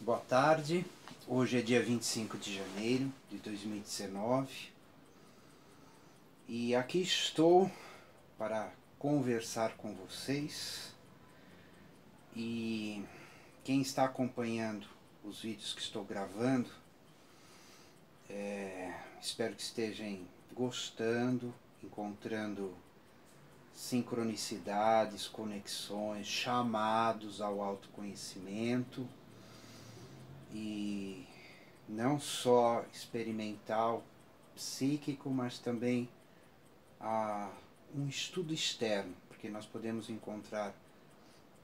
Boa tarde, hoje é dia 25 de janeiro de 2019 e aqui estou para conversar com vocês. E quem está acompanhando os vídeos que estou gravando, espero que estejam gostando, encontrando sincronicidades, conexões, chamados ao autoconhecimento, e não só experimental, psíquico, mas também um estudo externo, porque nós podemos encontrar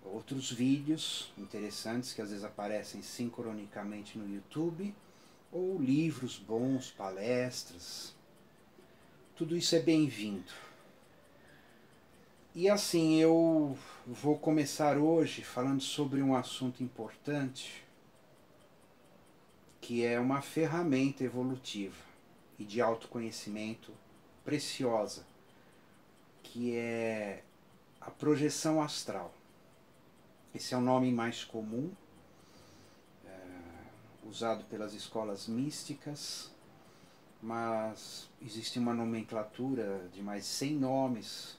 outros vídeos interessantes que às vezes aparecem sincronicamente no YouTube, ou livros bons, palestras. Tudo isso é bem-vindo. E assim, eu vou começar hoje falando sobre um assunto importante, que é uma ferramenta evolutiva e de autoconhecimento preciosa, que é a projeção astral. Esse é o nome mais comum, usado pelas escolas místicas, mas existe uma nomenclatura de mais de 100 nomes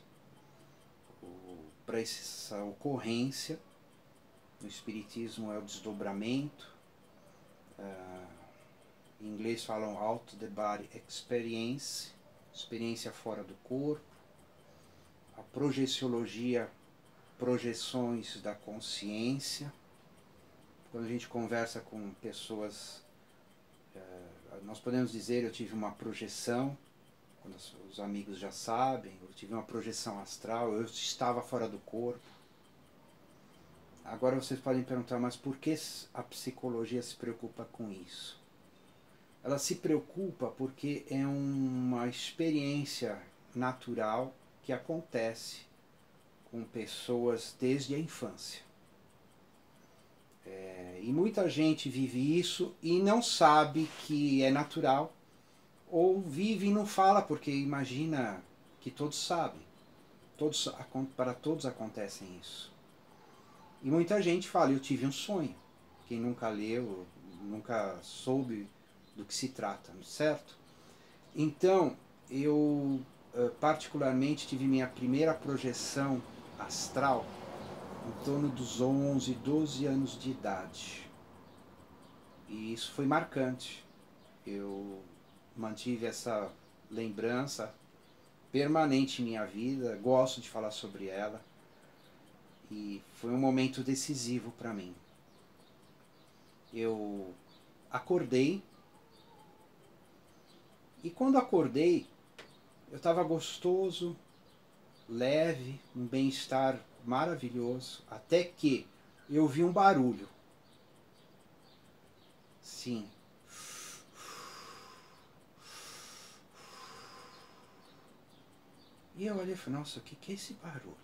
para essa ocorrência. No Espiritismo é o desdobramento, em inglês falam out the body experience, experiência fora do corpo. A projeciologia, projeções da consciência. Quando a gente conversa com pessoas, nós podemos dizer: eu tive uma projeção, quando os amigos já sabem, eu tive uma projeção astral, eu estava fora do corpo. Agora vocês podem perguntar, mas por que a psicologia se preocupa com isso? Ela se preocupa porque é uma experiência natural que acontece com pessoas desde a infância. E muita gente vive isso e não sabe que é natural, ou vive e não fala porque imagina que todos sabem. Para todos acontecem isso. E muita gente fala: eu tive um sonho. Quem nunca leu, nunca soube do que se trata, certo? Então, eu particularmente tive minha primeira projeção astral em torno dos 11, 12 anos de idade. E isso foi marcante. Eu mantive essa lembrança permanente em minha vida, gosto de falar sobre ela. E foi um momento decisivo para mim. Eu acordei, e quando acordei, eu estava gostoso, leve, um bem-estar maravilhoso, até que eu vi um barulho. Sim. E eu olhei e falei: nossa, o que é esse barulho?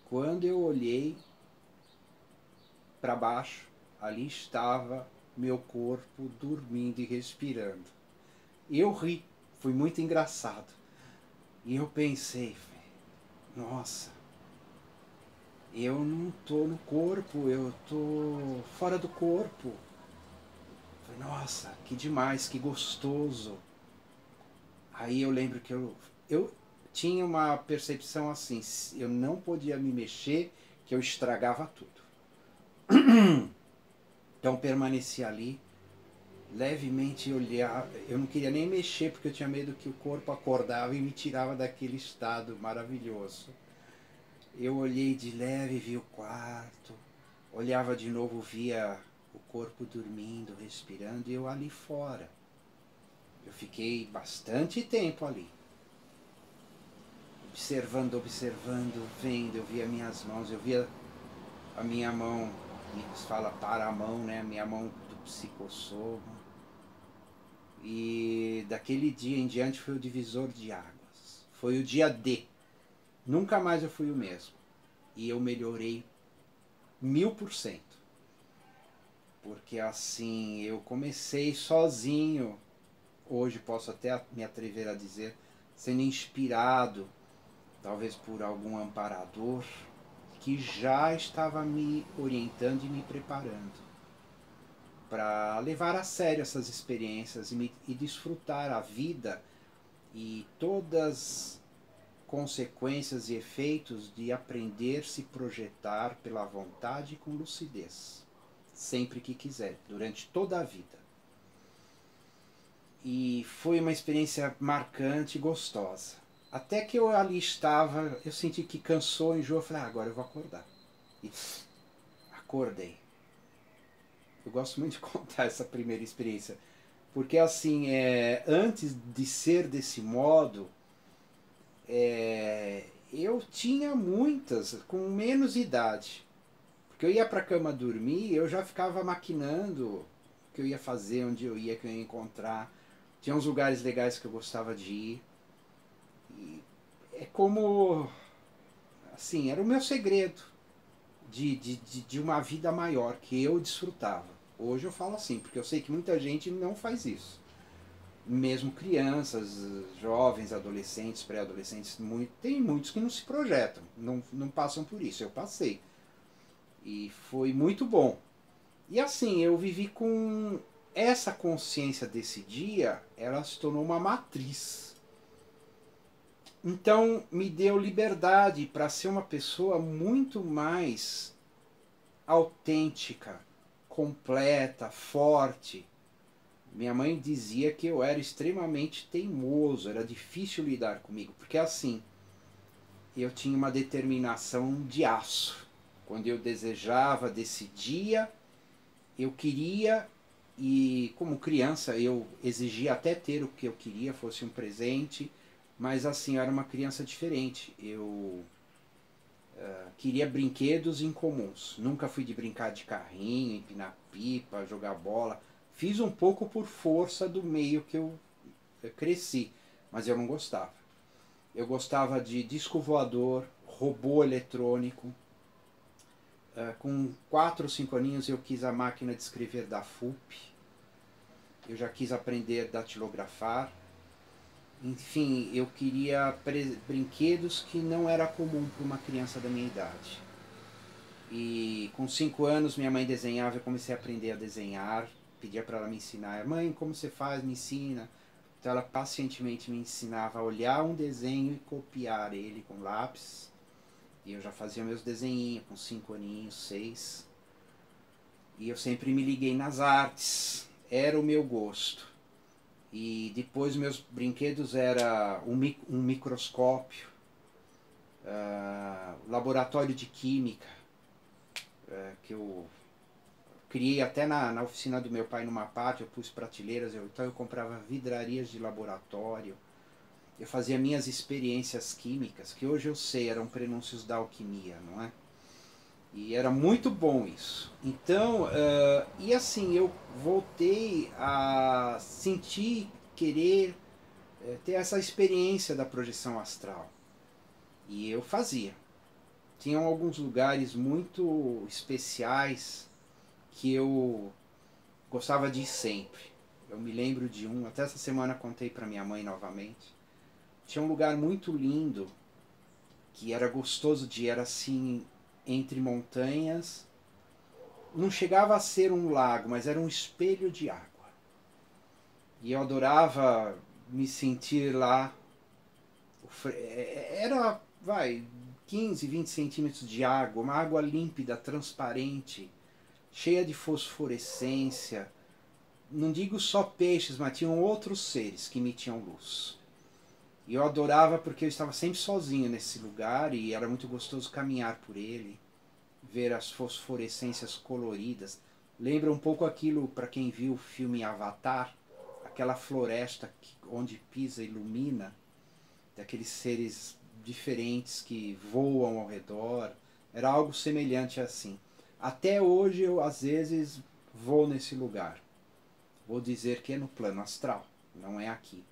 Quando eu olhei para baixo, ali estava meu corpo dormindo e respirando. E eu ri, foi muito engraçado. E eu pensei: nossa, eu não estou no corpo, eu estou fora do corpo. Falei: nossa, que demais, que gostoso. Aí eu lembro que eu tinha uma percepção assim: eu não podia me mexer, que eu estragava tudo. Então permaneci ali, levemente olhar. Eu não queria nem mexer porque eu tinha medo que o corpo acordava e me tirava daquele estado maravilhoso. Eu olhei de leve, vi o quarto, olhava de novo, via o corpo dormindo, respirando, e eu ali fora. Eu fiquei bastante tempo ali, observando, vendo. Eu via minhas mãos, eu via a minha mão, se fala para a mão, né? Minha mão do psicossoma. E daquele dia em diante foi o divisor de águas. Foi o dia D. Nunca mais eu fui o mesmo. E eu melhorei 1000%. Porque assim, eu comecei sozinho. Hoje posso até me atrever a dizer, sendo inspirado, talvez por algum amparador, que já estava me orientando e me preparando. para levar a sério essas experiências e desfrutar a vida e todas consequências e efeitos de aprender se projetar pela vontade com lucidez, sempre que quiser, durante toda a vida. E foi uma experiência marcante e gostosa. Até que eu ali estava, eu senti que cansou, enjoou, eu falei, agora eu vou acordar. E acordei. Eu gosto muito de contar essa primeira experiência, porque assim, antes de ser desse modo, eu tinha muitas, com menos idade. Porque eu ia para a cama dormir, eu já ficava maquinando o que eu ia fazer, onde eu ia, que eu ia encontrar. Tinha uns lugares legais que eu gostava de ir. E é como, assim, era o meu segredo de uma vida maior, que eu desfrutava. Hoje eu falo assim, porque eu sei que muita gente não faz isso. Mesmo crianças, jovens, adolescentes, pré-adolescentes, tem muitos que não se projetam, não passam por isso. Eu passei. E foi muito bom. E assim, eu vivi com essa consciência desse dia, ela se tornou uma matriz. Então me deu liberdade para ser uma pessoa muito mais autêntica, completa, forte. Minha mãe dizia que eu era extremamente teimoso, era difícil lidar comigo, porque assim, eu tinha uma determinação de aço. Quando eu desejava, decidia, eu queria, e como criança eu exigia até ter o que eu queria, fosse um presente, mas assim, eu era uma criança diferente. Eu queria brinquedos incomuns. Nunca fui de brincar de carrinho, empinar pipa, jogar bola. Fiz um pouco por força do meio que eu cresci, mas eu não gostava. Eu gostava de disco voador, robô eletrônico. Com 4 ou 5 aninhos eu quis a máquina de escrever da FUP. Eu já quis aprender a datilografar. Enfim, eu queria brinquedos que não era comum para uma criança da minha idade. E com 5 anos minha mãe desenhava, eu comecei a aprender a desenhar. Pedia para ela me ensinar. Mãe, como você faz? Me ensina. Então ela pacientemente me ensinava a olhar um desenho e copiar ele com lápis. E eu já fazia meus desenhinhos com 5 aninhos, 6. E eu sempre me liguei nas artes. Era o meu gosto. E depois meus brinquedos era um microscópio, laboratório de química, que eu criei até na oficina do meu pai, numa pátio, eu pus prateleiras, então eu comprava vidrarias de laboratório. Eu fazia minhas experiências químicas, que hoje eu sei, eram prenúncios da alquimia, não é? E era muito bom isso. Então, e assim, eu voltei a sentir, querer ter essa experiência da projeção astral. E eu fazia. Tinham alguns lugares muito especiais que eu gostava de ir sempre. Eu me lembro de um, até essa semana contei para minha mãe novamente. Tinha um lugar muito lindo, que era gostoso de ir, era assim, entre montanhas. Não chegava a ser um lago, mas era um espelho de água. E eu adorava me sentir lá. Era, 15, 20 centímetros de água, uma água límpida, transparente, cheia de fosforescência. Não digo só peixes, mas tinham outros seres que emitiam luz. E eu adorava porque eu estava sempre sozinho nesse lugar e era muito gostoso caminhar por ele, ver as fosforescências coloridas. Lembra um pouco aquilo, para quem viu o filme Avatar, aquela floresta onde pisa ilumina, daqueles seres diferentes que voam ao redor. Era algo semelhante assim. Até hoje eu às vezes vou nesse lugar. Vou dizer que é no plano astral, não é aqui.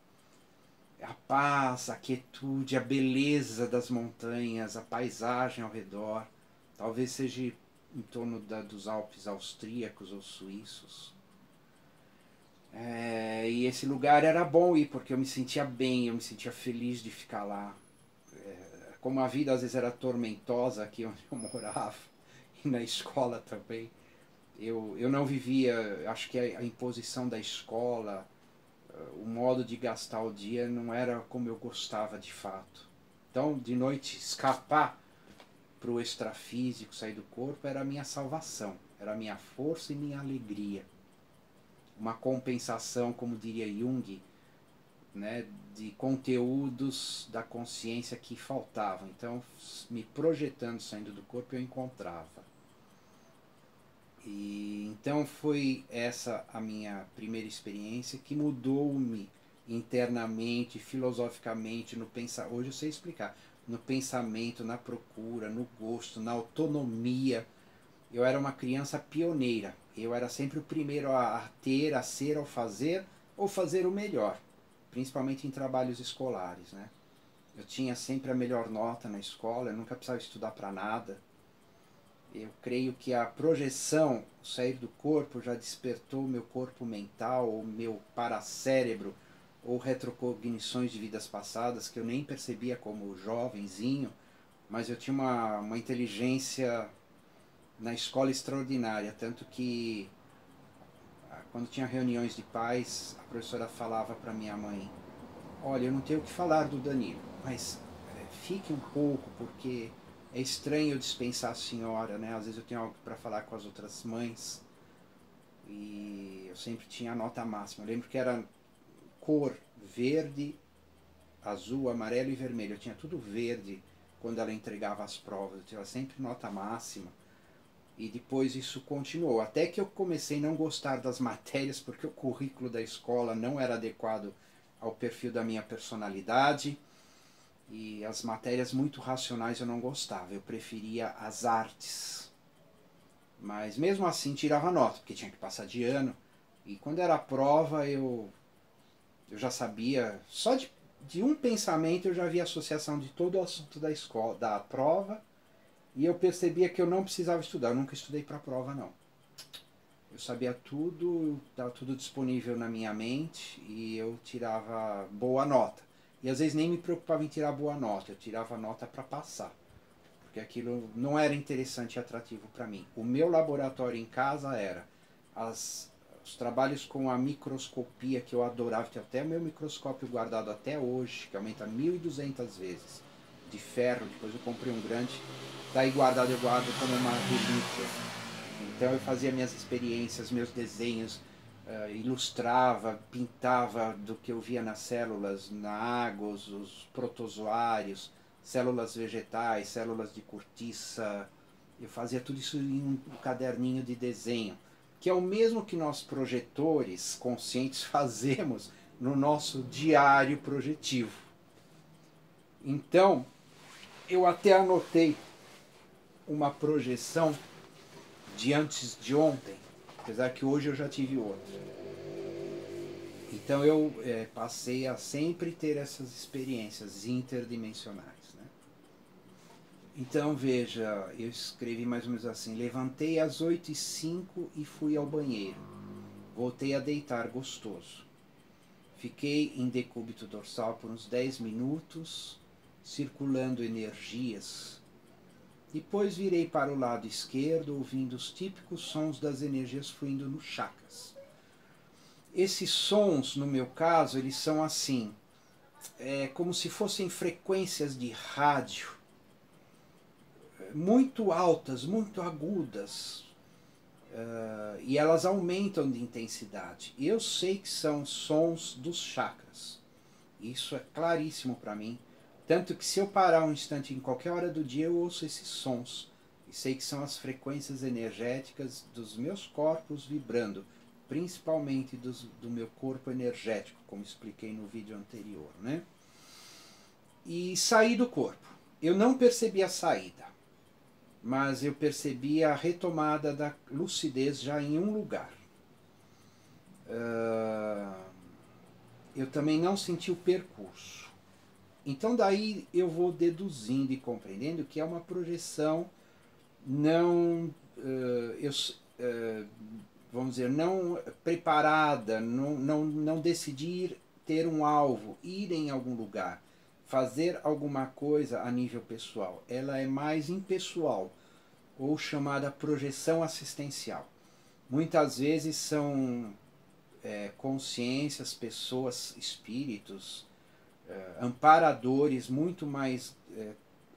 A paz, a quietude, a beleza das montanhas, a paisagem ao redor. Talvez seja em torno dos Alpes austríacos ou suíços. E esse lugar era bom ir porque eu me sentia bem, eu me sentia feliz de ficar lá. Como a vida às vezes era tormentosa aqui onde eu morava e na escola também, Eu não vivia, acho que a imposição da escola, o modo de gastar o dia não era como eu gostava de fato. Então, de noite, escapar para o extrafísico, sair do corpo, era a minha salvação, era a minha força e minha alegria. Uma compensação, como diria Jung, né, de conteúdos da consciência que faltavam. Então, me projetando, saindo do corpo, eu encontrava. E então foi essa a minha primeira experiência que mudou-me internamente, filosoficamente, no pensamento. Hoje eu sei explicar. No pensamento, na procura, no gosto, na autonomia. Eu era uma criança pioneira. Eu era sempre o primeiro a ter, a ser, ao fazer, ou fazer o melhor. Principalmente em trabalhos escolares, né? Eu tinha sempre a melhor nota na escola, eu nunca precisava estudar para nada. Eu creio que a projeção, o sair do corpo, já despertou o meu corpo mental, o meu paracérebro, ou retrocognições de vidas passadas que eu nem percebia como jovenzinho, mas eu tinha uma inteligência na escola extraordinária, tanto que quando tinha reuniões de pais, a professora falava para minha mãe: olha, eu não tenho o que falar do Danilo, mas fique um pouco, porque é estranho eu dispensar a senhora, né? Às vezes eu tenho algo para falar com as outras mães e eu sempre tinha a nota máxima. Eu lembro que era cor verde, azul, amarelo e vermelho. Eu tinha tudo verde quando ela entregava as provas. Eu tinha sempre nota máxima. E depois isso continuou, até que eu comecei a não gostar das matérias, porque o currículo da escola não era adequado ao perfil da minha personalidade, e as matérias muito racionais eu não gostava, eu preferia as artes. Mas mesmo assim tirava nota, porque tinha que passar de ano, e quando era a prova eu já sabia, só de um pensamento eu já via a associação de todo o assunto da escola, da prova. E eu percebia que eu não precisava estudar, eu nunca estudei para a prova não. Eu sabia tudo, estava tudo disponível na minha mente e eu tirava boa nota. E às vezes nem me preocupava em tirar boa nota, eu tirava nota para passar. Porque aquilo não era interessante e atrativo para mim. O meu laboratório em casa era os trabalhos com a microscopia que eu adorava, tenho até o meu microscópio guardado até hoje, que aumenta 1.200 vezes, de ferro, depois eu comprei um grande, daí guardado eu guardo como uma relíquia. Então eu fazia minhas experiências, meus desenhos, ilustrava, pintava do que eu via nas células, na água, os protozoários, células vegetais, células de cortiça. Eu fazia tudo isso em um caderninho de desenho, que é o mesmo que nós projetores conscientes fazemos no nosso diário projetivo. Então, eu até anotei uma projeção de antes de ontem, apesar que hoje eu já tive outra. Então eu passei a sempre ter essas experiências interdimensionais. Né? Então veja, eu escrevi mais ou menos assim: levantei às 8h05 e fui ao banheiro. Voltei a deitar gostoso. Fiquei em decúbito dorsal por uns 10 minutos, circulando energias. Depois virei para o lado esquerdo, ouvindo os típicos sons das energias fluindo nos chakras. Esses sons, no meu caso, eles são assim, como se fossem frequências de rádio, muito altas, muito agudas, e elas aumentam de intensidade. Eu sei que são sons dos chakras, isso é claríssimo para mim. Tanto que se eu parar um instante em qualquer hora do dia, eu ouço esses sons. E sei que são as frequências energéticas dos meus corpos vibrando, principalmente do meu corpo energético, como expliquei no vídeo anterior. Né? E saí do corpo. Eu não percebi a saída, mas eu percebi a retomada da lucidez já em um lugar. Eu também não senti o percurso. Então daí eu vou deduzindo e compreendendo que é uma projeção não, vamos dizer, não preparada, não decidir ter um alvo, ir em algum lugar, fazer alguma coisa a nível pessoal. Ela é mais impessoal, ou chamada projeção assistencial. muitas vezes são consciências, pessoas, espíritos, amparadores muito mais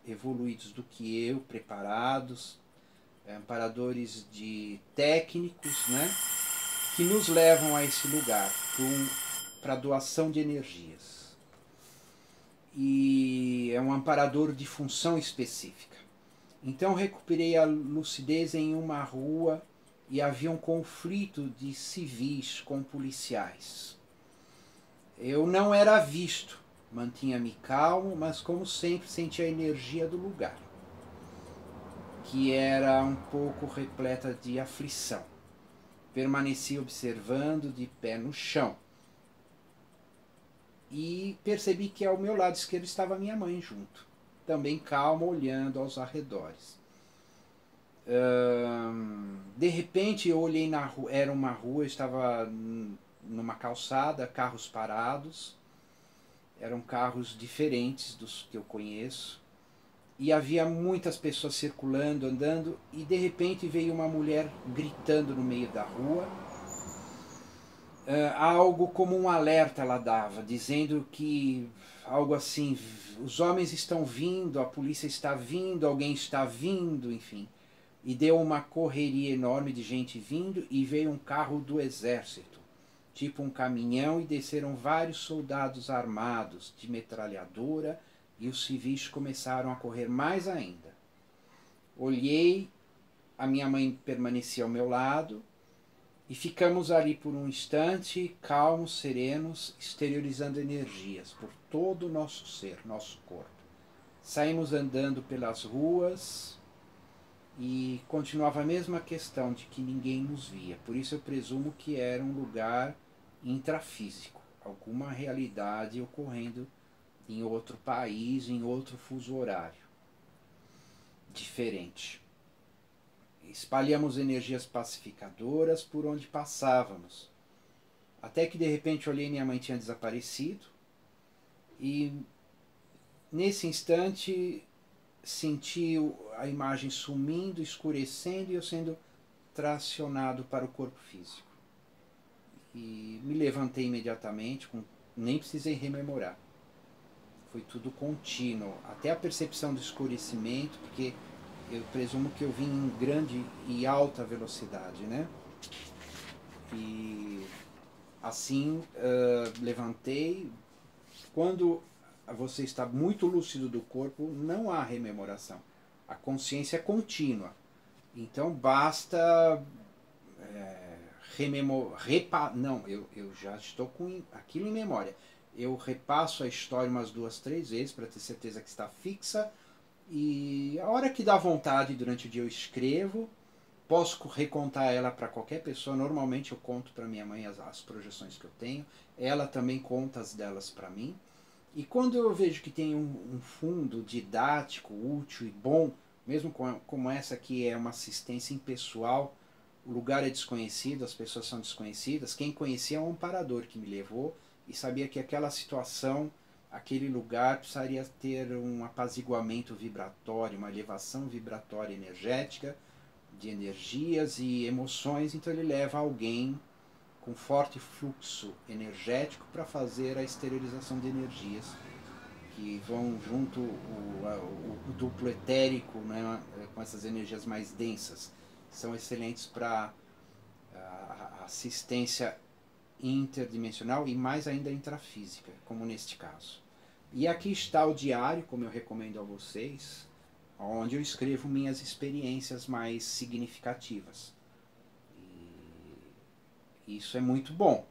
evoluídos do que eu, preparados, amparadores de técnicos, né, que nos levam a esse lugar para doação de energias. E é um amparador de função específica. Então recuperei a lucidez em uma rua e havia um conflito de civis com policiais. Eu não era visto, mantinha-me calmo, mas como sempre sentia a energia do lugar, que era um pouco repleta de aflição. Permaneci observando de pé no chão e percebi que ao meu lado esquerdo estava minha mãe junto, também calma, olhando aos arredores. De repente eu olhei na rua, era uma rua, eu estava numa calçada, carros parados, eram carros diferentes dos que eu conheço, e havia muitas pessoas circulando, andando, e de repente veio uma mulher gritando no meio da rua. Algo como um alerta ela dava, dizendo que algo assim, os homens estão vindo, a polícia está vindo, alguém está vindo, enfim. E deu uma correria enorme de gente vindo e veio um carro do exército, tipo um caminhão, e desceram vários soldados armados de metralhadora e os civis começaram a correr mais ainda. Olhei, a minha mãe permanecia ao meu lado e ficamos ali por um instante, calmos, serenos, exteriorizando energias por todo o nosso ser, nosso corpo. Saímos andando pelas ruas e continuava a mesma questão de que ninguém nos via. Por isso eu presumo que era um lugar intrafísico, alguma realidade ocorrendo em outro país, em outro fuso horário, diferente. Espalhamos energias pacificadoras por onde passávamos, até que de repente olhei e minha mãe tinha desaparecido, e nesse instante senti a imagem sumindo, escurecendo e eu sendo tracionado para o corpo físico. E me levantei imediatamente, nem precisei rememorar. Foi tudo contínuo, até a percepção do escurecimento, porque eu presumo que eu vim em grande e alta velocidade, né? E assim levantei. Quando você está muito lúcido do corpo, não há rememoração. A consciência é contínua. Então basta não, eu já estou com aquilo em memória. Eu repasso a história umas 2, 3 vezes para ter certeza que está fixa. E a hora que dá vontade durante o dia eu escrevo. Posso recontar ela para qualquer pessoa. Normalmente eu conto para minha mãe as projeções que eu tenho. Ela também conta as delas para mim. E quando eu vejo que tem um fundo didático, útil e bom, mesmo como essa que é uma assistência impessoal, o lugar é desconhecido, as pessoas são desconhecidas, quem conhecia é um amparador que me levou e sabia que aquela situação, aquele lugar precisaria ter um apaziguamento vibratório, uma elevação vibratória energética, de energias e emoções, então ele leva alguém com forte fluxo energético para fazer a exteriorização de energias que vão junto o duplo etérico, né, com essas energias mais densas, são excelentes para a assistência interdimensional e mais ainda intrafísica, como neste caso. E aqui está o diário, como eu recomendo a vocês, onde eu escrevo minhas experiências mais significativas. E isso é muito bom,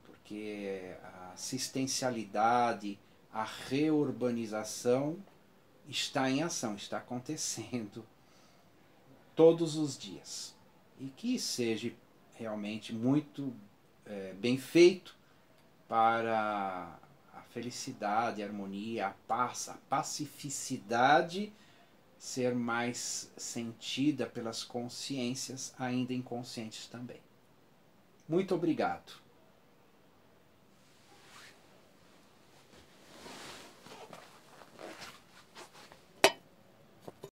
porque a assistencialidade, a reurbanização está em ação, está acontecendo todos os dias. E que seja realmente muito bem feito para a felicidade, a harmonia, a paz, a pacificidade ser mais sentida pelas consciências ainda inconscientes também. Muito obrigado.